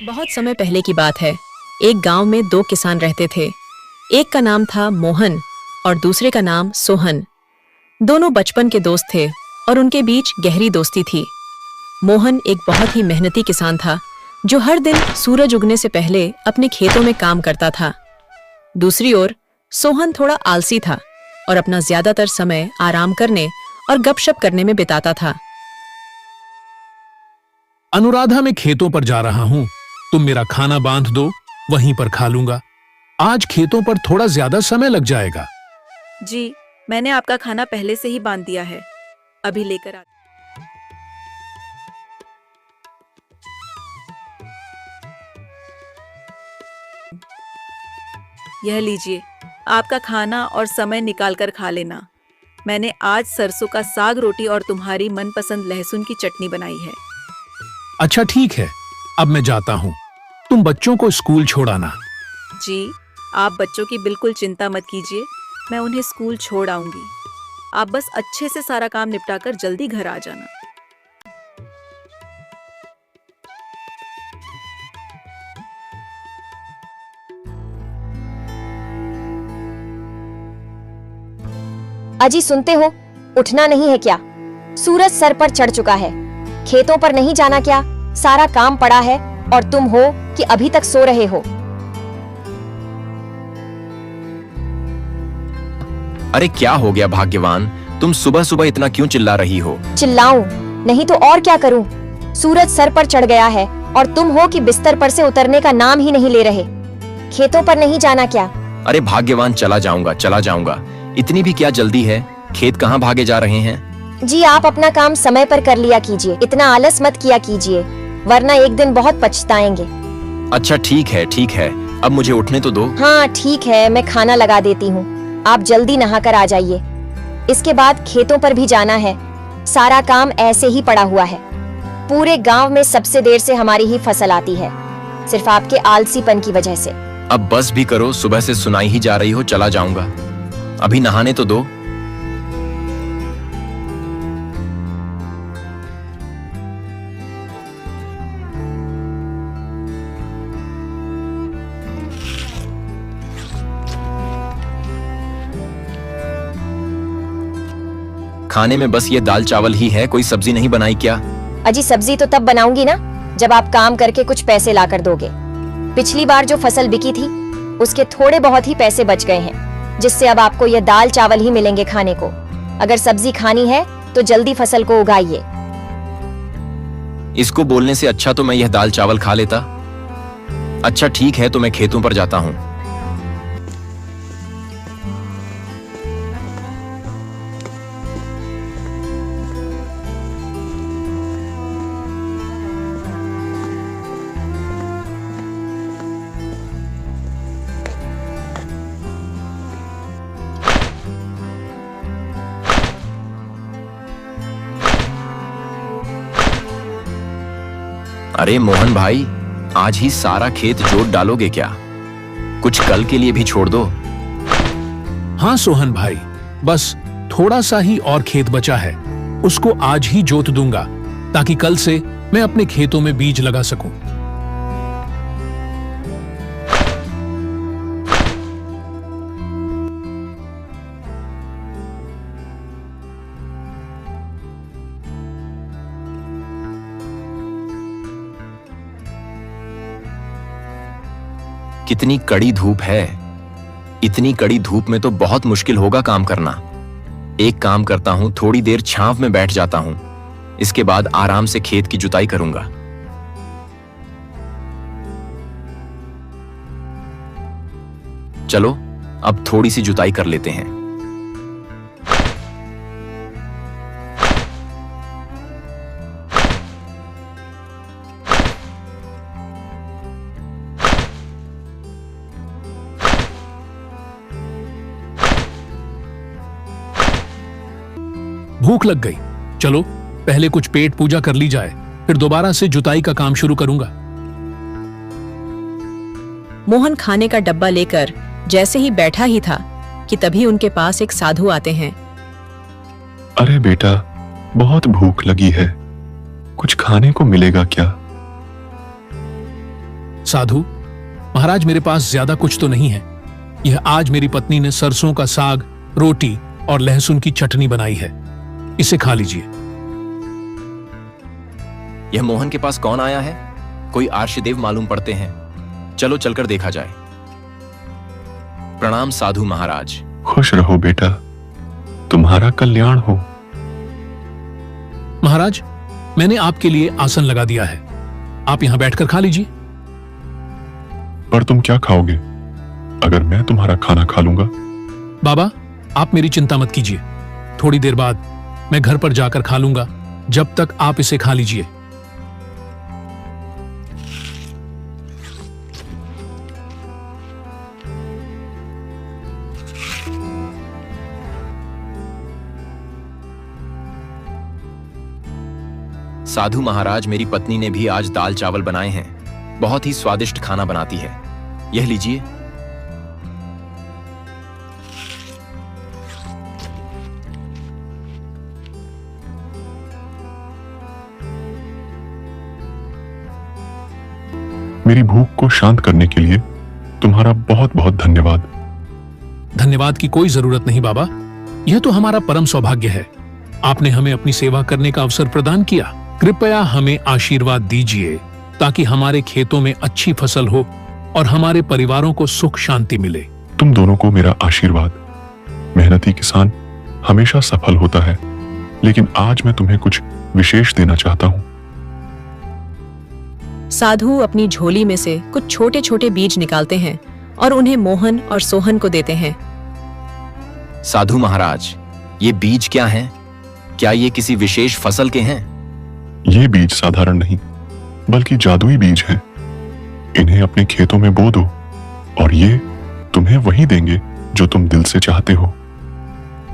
बहुत समय पहले की बात है। एक गांव में दो किसान रहते थे। एक का नाम था मोहन और दूसरे का नाम सोहन। दोनों बचपन के दोस्त थे और उनके बीच गहरी दोस्ती थी। मोहन एक बहुत ही मेहनती किसान था जो हर दिन सूरज उगने से पहले अपने खेतों में काम करता था। दूसरी ओर सोहन थोड़ा आलसी था और अपना ज्यादातर समय आराम करने और गपशप करने में बिताता था। अनुराधा, मैं खेतों पर जा रहा हूं। तुम मेरा खाना बांध दो, वहीं पर खा लूंगा। आज खेतों पर थोड़ा ज्यादा समय लग जाएगा। जी, मैंने आपका खाना पहले से ही बांध दिया है, अभी लेकर आ। यह लीजिए, आपका खाना और समय निकाल कर खा लेना। मैंने आज सरसों का साग रोटी और तुम्हारी मनपसंद लहसुन की चटनी बनाई है। अच्छा ठीक है, अब मैं जाता हूं। तुम बच्चों को स्कूल छोड़ाना। जी, आप बच्चों की बिल्कुल चिंता मत कीजिए, मैं उन्हें स्कूल छोड़ आऊंगी। आप बस अच्छे से सारा काम निपटाकर जल्दी घर आ जाना। अजी सुनते हो, उठना नहीं है क्या? सूरज सर पर चढ़ चुका है। खेतों पर नहीं जाना क्या? सारा काम पड़ा है और तुम हो कि अभी तक सो रहे हो। अरे क्या हो गया भाग्यवान, तुम सुबह सुबह इतना क्यों चिल्ला रही हो? चिल्लाऊं नहीं तो और क्या करूं? सूरज सर पर चढ़ गया है और तुम हो कि बिस्तर पर से उतरने का नाम ही नहीं ले रहे। खेतों पर नहीं जाना क्या? अरे भाग्यवान, चला जाऊंगा। इतनी भी क्या जल्दी है? खेत कहाँ भागे जा रहे हैं? जी, आप अपना काम समय पर कर लिया कीजिए, इतना आलस मत किया कीजिए, वरना एक दिन बहुत पछताएंगे। अच्छा ठीक है, अब मुझे उठने तो दो। हाँ ठीक है, मैं खाना लगा देती हूँ। आप जल्दी नहाकर आ जाइए। इसके बाद खेतों पर भी जाना है। सारा काम ऐसे ही पड़ा हुआ है। पूरे गांव में सबसे देर से हमारी ही फसल आती है, सिर्फ आपके आलसीपन की वजह से। अब बस भी करो, सुबह से सुनाई ही जा रही हो चला जाऊंगा। अभी नहाने तो दो। खाने में बस ये दाल चावल ही है, कोई सब्जी नहीं बनाई क्या? अजी सब्जी तो तब बनाऊंगी ना जब आप काम करके कुछ पैसे लाकर दोगे। पिछली बार जो फसल बिकी थी उसके थोड़े बहुत ही पैसे बच गए हैं, जिससे अब आपको ये दाल चावल ही मिलेंगे खाने को। अगर सब्जी खानी है तो जल्दी फसल को उगाइए। इसको बोलने से अच्छा तो मैं यह दाल चावल खा लेता। अच्छा ठीक है, तो मैं खेतों पर जाता हूँ। अरे मोहन भाई, आज ही सारा खेत जोत डालोगे क्या? कुछ कल के लिए भी छोड़ दो। हाँ सोहन भाई, बस थोड़ा सा ही और खेत बचा है, उसको आज ही जोत दूंगा ताकि कल से मैं अपने खेतों में बीज लगा सकूं। कितनी कड़ी धूप है। इतनी कड़ी धूप में तो बहुत मुश्किल होगा काम करना। एक काम करता हूं, थोड़ी देर छांव में बैठ जाता हूं, इसके बाद आराम से खेत की जुताई करूंगा। चलो अब थोड़ी सी जुताई कर लेते हैं। भूख लग गई, चलो पहले कुछ पेट पूजा कर ली जाए, फिर दोबारा से जुताई का काम शुरू करूंगा। मोहन खाने का डब्बा लेकर जैसे ही बैठा ही था कि तभी उनके पास एक साधु आते हैं। अरे बेटा, बहुत भूख लगी है, कुछ खाने को मिलेगा क्या? साधु महाराज, मेरे पास ज्यादा कुछ तो नहीं है। यह आज मेरी पत्नी ने सरसों का साग, रोटी और लहसुन की चटनी बनाई है, इसे खा लीजिए। यह मोहन के पास कौन आया है? कोई आर्षदेव मालूम पड़ते हैं। चलो चलकर देखा जाए। प्रणाम साधु महाराज। खुश रहो बेटा, तुम्हारा कल्याण हो। महाराज, मैंने आपके लिए आसन लगा दिया है, आप यहां बैठकर खा लीजिए। पर तुम क्या खाओगे अगर मैं तुम्हारा खाना खा लूंगा? बाबा, आप मेरी चिंता मत कीजिए, थोड़ी देर बाद मैं घर पर जाकर खा लूंगा, जब तक आप इसे खा लीजिए। साधु महाराज, मेरी पत्नी ने भी आज दाल चावल बनाए हैं। बहुत ही स्वादिष्ट खाना बनाती है। यह लीजिए। मेरी भूख को शांत करने के लिए तुम्हारा बहुत बहुत धन्यवाद। धन्यवाद की कोई जरूरत नहीं बाबा, यह तो हमारा परम सौभाग्य है। आपने हमें अपनी सेवा करने का अवसर प्रदान किया। कृपया हमें आशीर्वाद दीजिए ताकि हमारे खेतों में अच्छी फसल हो और हमारे परिवारों को सुख शांति मिले। तुम दोनों को मेरा आशीर्वाद। मेहनती किसान हमेशा सफल होता है, लेकिन आज मैं तुम्हें कुछ विशेष देना चाहता हूं। साधु अपनी झोली में से कुछ छोटे छोटे बीज निकालते हैं और उन्हें मोहन और सोहन को देते हैं। साधु महाराज, ये बीज क्या हैं? क्या ये किसी विशेष फसल के हैं? ये बीज साधारण नहीं बल्कि जादुई बीज हैं। इन्हें अपने खेतों में बो दो और ये तुम्हें वही देंगे जो तुम दिल से चाहते हो।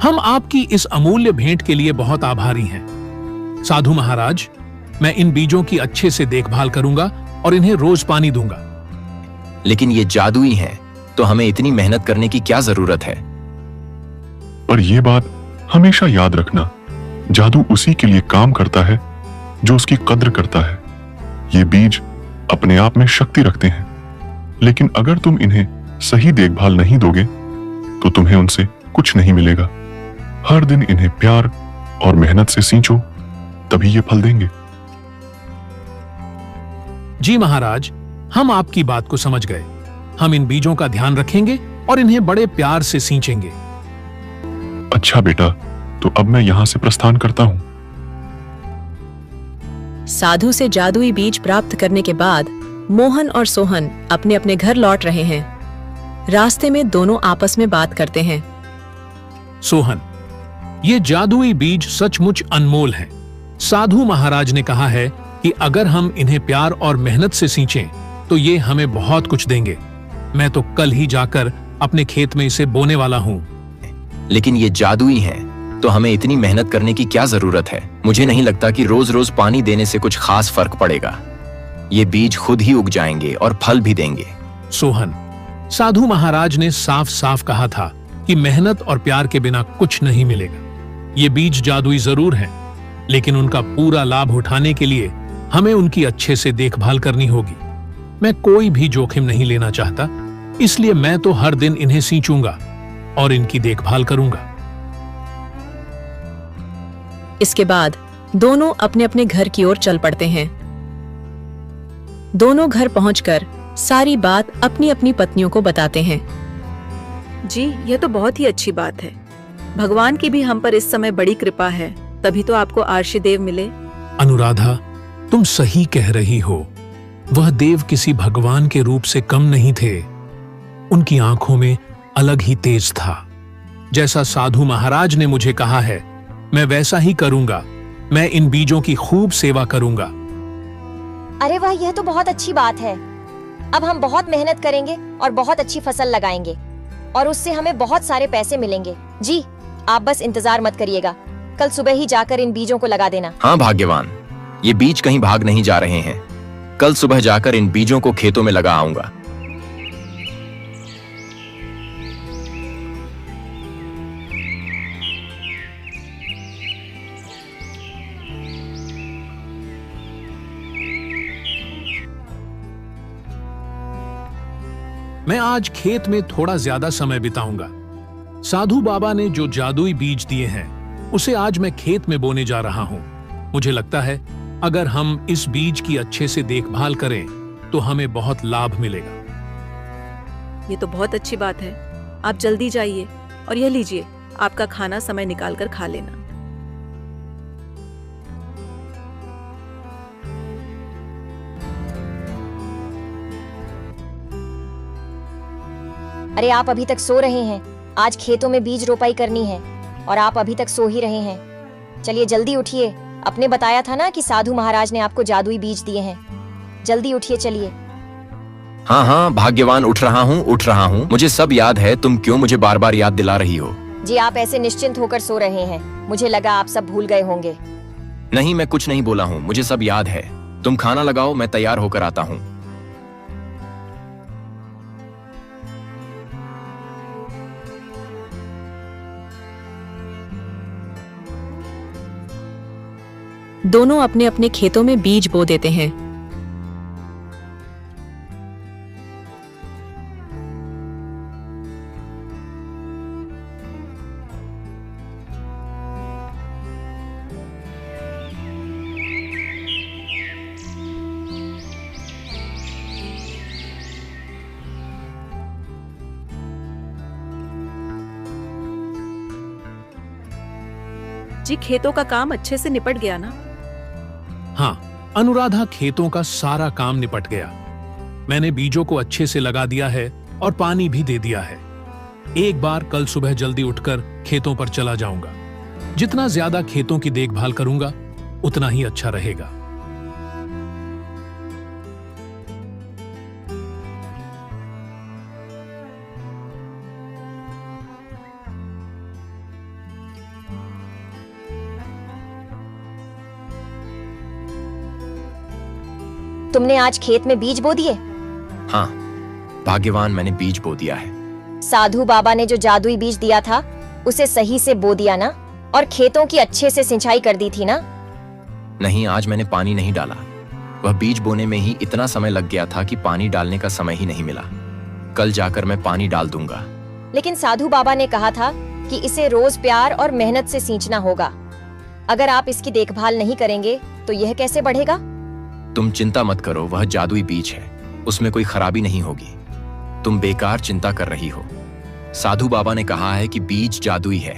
हम आपकी इस अमूल्य भेंट के लिए बहुत आभारी हैं। साधु महाराज, मैं इन बीजों की अच्छे से देखभाल करूंगा और इन्हें रोज पानी दूंगा। लेकिन ये जादुई हैं, तो हमें इतनी मेहनत करने की क्या जरूरत है? पर यह बात हमेशा याद रखना, जादू उसी के लिए काम करता है जो उसकी कद्र करता है। ये बीज अपने आप में शक्ति रखते हैं, लेकिन अगर तुम इन्हें सही देखभाल नहीं दोगे तो तुम्हें उनसे कुछ नहीं मिलेगा। हर दिन इन्हें प्यार और मेहनत से सींचो, तभी ये फल देंगे। जी महाराज, हम आपकी बात को समझ गए। हम इन बीजों का ध्यान रखेंगे और इन्हें बड़े प्यार से सींचेंगे। अच्छा बेटा, तो अब मैं यहां से प्रस्थान करता हूं। साधु से जादुई बीज प्राप्त करने के बाद मोहन और सोहन अपने अपने घर लौट रहे हैं। रास्ते में दोनों आपस में बात करते हैं। सोहन, ये जादुई बीज सचमुच अनमोल हैं। साधु महाराज ने कहा है कि अगर हम इन्हें प्यार और मेहनत से सींचें तो ये हमें बहुत कुछ देंगे। मैं तो कल ही जाकर अपने खेत में इसे बोने वाला हूं। लेकिन ये जादुई हैं, तो हमें इतनी मेहनत करने की क्या जरूरत है? मुझे नहीं लगता कि रोज रोज पानी देने से कुछ खास फर्क पड़ेगा। ये बीज खुद ही उग जाएंगे और फल भी देंगे। सोहन, साधु महाराज ने साफ साफ कहा था कि मेहनत और प्यार के बिना कुछ नहीं मिलेगा। ये बीज जादुई जरूर हैं, लेकिन उनका पूरा लाभ उठाने के लिए हमें उनकी अच्छे से देखभाल करनी होगी। मैं कोई भी जोखिम नहीं लेना चाहता, इसलिए मैं तो हर दिन इन्हें सींचूंगा और इनकी देखभाल करूंगा। इसके बाद दोनों अपने अपने घर की ओर चल पड़ते हैं। दोनों घर पहुंचकर सारी बात अपनी अपनी पत्नियों को बताते हैं। जी, यह तो बहुत ही अच्छी बात है। भगवान की भी हम पर इस समय बड़ी कृपा है, तभी तो आपको आर्षदेव मिले। अनुराधा, तुम सही कह रही हो। वह देव किसी भगवान के रूप से कम नहीं थे। उनकी आंखों में अलग ही तेज था। जैसा साधु महाराज ने मुझे कहा है, मैं वैसा ही करूंगा। मैं इन बीजों की खूब सेवा करूंगा। अरे वाह, यह तो बहुत अच्छी बात है। अब हम बहुत मेहनत करेंगे और बहुत अच्छी फसल लगाएंगे और उससे हमें बहुत सारे पैसे मिलेंगे। जी, आप बस इंतजार मत करिएगा, कल सुबह ही जाकर इन बीजों को लगा देना। हाँ भाग्यवान, ये बीज कहीं भाग नहीं जा रहे हैं। कल सुबह जाकर इन बीजों को खेतों में लगा आऊंगा। मैं आज खेत में थोड़ा ज्यादा समय बिताऊंगा। साधु बाबा ने जो जादुई बीज दिए हैं उसे आज मैं खेत में बोने जा रहा हूं। मुझे लगता है अगर हम इस बीज की अच्छे से देखभाल करें तो हमें बहुत लाभ मिलेगा। ये तो बहुत अच्छी बात है। आप जल्दी जाइए और यह लीजिए, आपका खाना समय निकाल कर खा लेना। अरे आप अभी तक सो रहे हैं? आज खेतों में बीज रोपाई करनी है और आप अभी तक सो ही रहे हैं। चलिए जल्दी उठिए, आपने बताया था ना कि साधु महाराज ने आपको जादुई बीज दिए हैं। जल्दी उठिए, चलिए। हाँ हाँ भाग्यवान, उठ रहा हूँ। मुझे सब याद है, तुम क्यों मुझे बार बार याद दिला रही हो? जी आप ऐसे निश्चिंत होकर सो रहे हैं, मुझे लगा आप सब भूल गए होंगे। नहीं, मैं कुछ नहीं बोला हूँ, मुझे सब याद है। तुम खाना लगाओ, मैं तैयार होकर आता हूँ। दोनों अपने अपने खेतों में बीज बो देते हैं। जी खेतों का काम अच्छे से निपट गया ना? हाँ, अनुराधा खेतों का सारा काम निपट गया। मैंने बीजों को अच्छे से लगा दिया है और पानी भी दे दिया है। एक बार कल सुबह जल्दी उठकर खेतों पर चला जाऊंगा। जितना ज्यादा खेतों की देखभाल करूंगा उतना ही अच्छा रहेगा। तुमने आज खेत में बीज बो दिए? हाँ भाग्यवान, मैंने बीज बो दिया है। साधु बाबा ने जो जादुई बीज दिया था उसे सही से बो दिया ना? और खेतों की अच्छे से सिंचाई कर दी थी ना? नहीं, आज मैंने पानी नहीं डाला। वह बीज बोने में ही इतना समय लग गया था कि पानी डालने का समय ही नहीं मिला। कल जाकर मैं पानी डाल दूंगा। लेकिन साधु बाबा ने कहा था कि इसे रोज प्यार और मेहनत से सींचना होगा। अगर आप इसकी देखभाल नहीं करेंगे तो यह कैसे बढ़ेगा? तुम चिंता मत करो, वह जादुई बीज है, उसमें कोई खराबी नहीं होगी। तुम बेकार चिंता कर रही हो। साधु बाबा ने कहा है कि बीज जादुई है।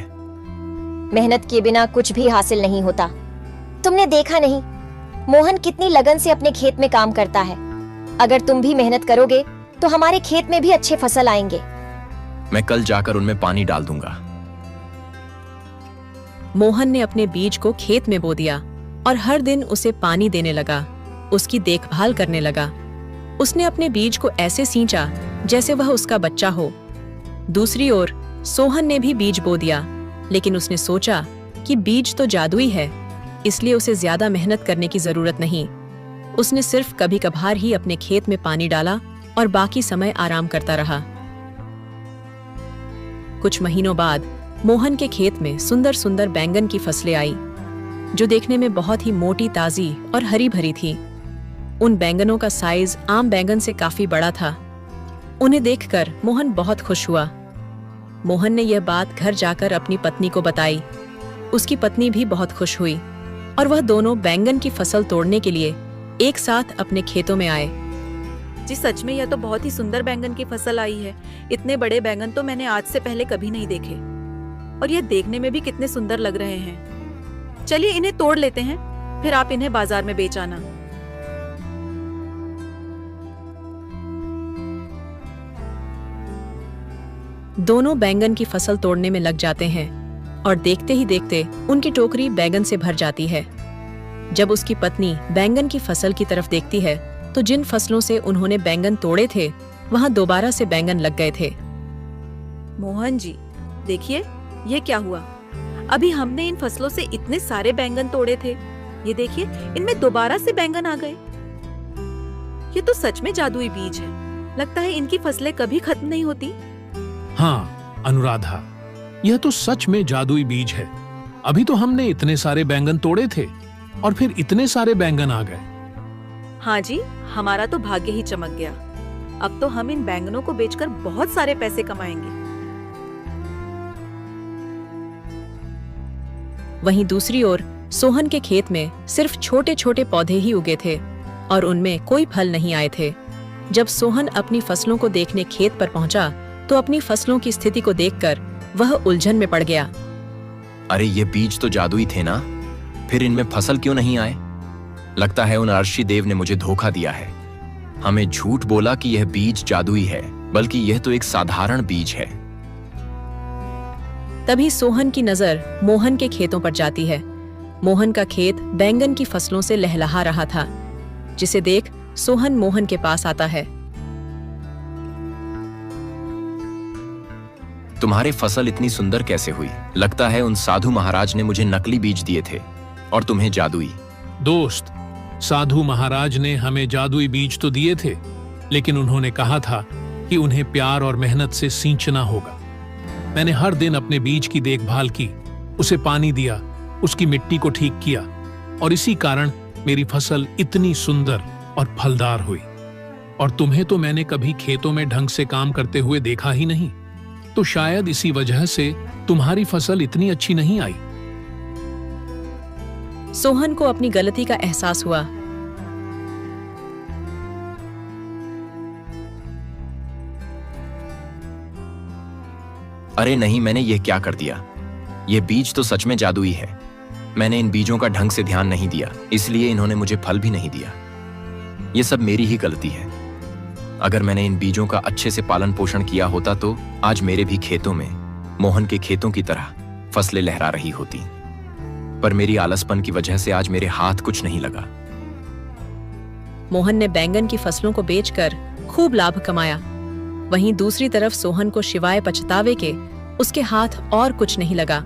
मेहनत के बिना कुछ भी हासिल नहीं होता। तुमने देखा नहीं मोहन कितनी लगन से अपने खेत में काम करता है। अगर तुम भी मेहनत करोगे तो हमारे खेत में भी अच्छे फसल आएंगे। मैं कल जाकर उनमें पानी डाल दूंगा। मोहन ने अपने बीज को खेत में बो दिया और हर दिन उसे पानी देने लगा, उसकी देखभाल करने लगा। उसने अपने बीज को ऐसे सींचा जैसे वह उसका बच्चा हो। दूसरी ओर सोहन ने भी बीज बो दिया, लेकिन उसने सोचा कि बीज तो जादुई है, इसलिए उसे ज्यादा मेहनत करने की जरूरत नहीं। उसने सिर्फ कभी कभार ही अपने खेत में पानी डाला और बाकी समय आराम करता रहा। कुछ महीनों बाद मोहन के खेत में सुंदर सुंदर बैंगन की फसलें आई, जो देखने में बहुत ही मोटी, ताजी और हरी भरी थी। उन बैंगनों का साइज आम बैंगन से काफी बड़ा था। उन्हें देखकर मोहन बहुत खुश हुआ। मोहन ने यह बात घर जाकर अपनी पत्नी को बताई। उसकी पत्नी भी बहुत खुश हुई और वह दोनों बैंगन की फसल तोड़ने के लिए एक साथ अपने खेतों में आए। जी सच में यह तो बहुत ही सुंदर बैंगन की फसल आई है। इतने बड़े बैंगन तो मैंने आज से पहले कभी नहीं देखे और यह देखने में भी कितने सुंदर लग रहे हैं। चलिए इन्हें तोड़ लेते हैं, फिर आप इन्हें बाजार में बेच आना। दोनों बैंगन की फसल तोड़ने में लग जाते हैं और देखते ही देखते उनकी टोकरी बैंगन से भर जाती है। जब उसकी पत्नी बैंगन की फसल की तरफ देखती है तो जिन फसलों से उन्होंने बैंगन तोड़े थे वहां दोबारा से बैंगन लग गए थे। मोहन जी देखिए ये क्या हुआ। अभी हमने इन फसलों से इतने सारे बैंगन तोड़े थे, ये देखिए इनमें दोबारा से बैंगन आ गए। ये तो सच में जादुई बीज है। लगता है इनकी फसलें कभी खत्म नहीं होती। हाँ अनुराधा, यह तो सच में जादुई बीज है। अभी तो हमने इतने सारे बैंगन तोड़े थे और फिर इतने सारे बैंगन आ गए। हाँ जी, हमारा तो भाग्य ही चमक गया। अब तो हम इन बैंगनों को बेचकर बहुत सारे पैसे कमाएंगे। वहीं दूसरी ओर सोहन के खेत में सिर्फ छोटे छोटे पौधे ही उगे थे और उनमें कोई फल नहीं आए थे। जब सोहन अपनी फसलों को देखने खेत पर पहुंचा तो अपनी फसलों की स्थिति को देखकर वह उलझन में पड़ गया। अरे ये बीज तो जादुई थे ना, फिर इनमें फसल क्यों नहीं आए? लगता है उन अर्शी देव ने मुझे धोखा दिया है। हमें झूठ बोला कि यह बीज जादुई है, बल्कि यह तो एक साधारण बीज है। तभी सोहन की नजर मोहन के खेतों पर जाती है। मोहन का खेत बैंगन की फसलों से लहलहा रहा था, जिसे देख सोहन मोहन के पास आता है। तुम्हारी फसल इतनी सुंदर कैसे हुई? लगता है उन साधु महाराज ने मुझे नकली बीज दिए थे और तुम्हें जादुई। दोस्त, साधु महाराज ने हमें जादुई बीज तो दिए थे, लेकिन उन्होंने कहा था कि उन्हें प्यार और मेहनत से सींचना होगा। मैंने हर दिन अपने बीज की देखभाल की, उसे पानी दिया, उसकी मिट्टी को ठीक किया और इसी कारण मेरी फसल इतनी सुंदर और फलदार हुई। और तुम्हें तो मैंने कभी खेतों में ढंग से काम करते हुए देखा ही नहीं, तो शायद इसी वजह से तुम्हारी फसल इतनी अच्छी नहीं आई। सोहन को अपनी गलती का एहसास हुआ। अरे नहीं, मैंने यह क्या कर दिया? यह बीज तो सच में जादुई है। मैंने इन बीजों का ढंग से ध्यान नहीं दिया, इसलिए इन्होंने मुझे फल भी नहीं दिया। यह सब मेरी ही गलती है। अगर मैंने इन बीजों का अच्छे से पालन पोषण किया होता तो आज मेरे भी खेतों में मोहन के खेतों की तरह फसलें लहरा रही होती। पर मेरी आलसपन की वजह से आज मेरे हाथ कुछ नहीं लगा। मोहन ने बैंगन की फसलों को बेचकर खूब लाभ कमाया। वहीं दूसरी तरफ सोहन को शिवाय पछतावे के उसके हाथ और कुछ नहीं लगा।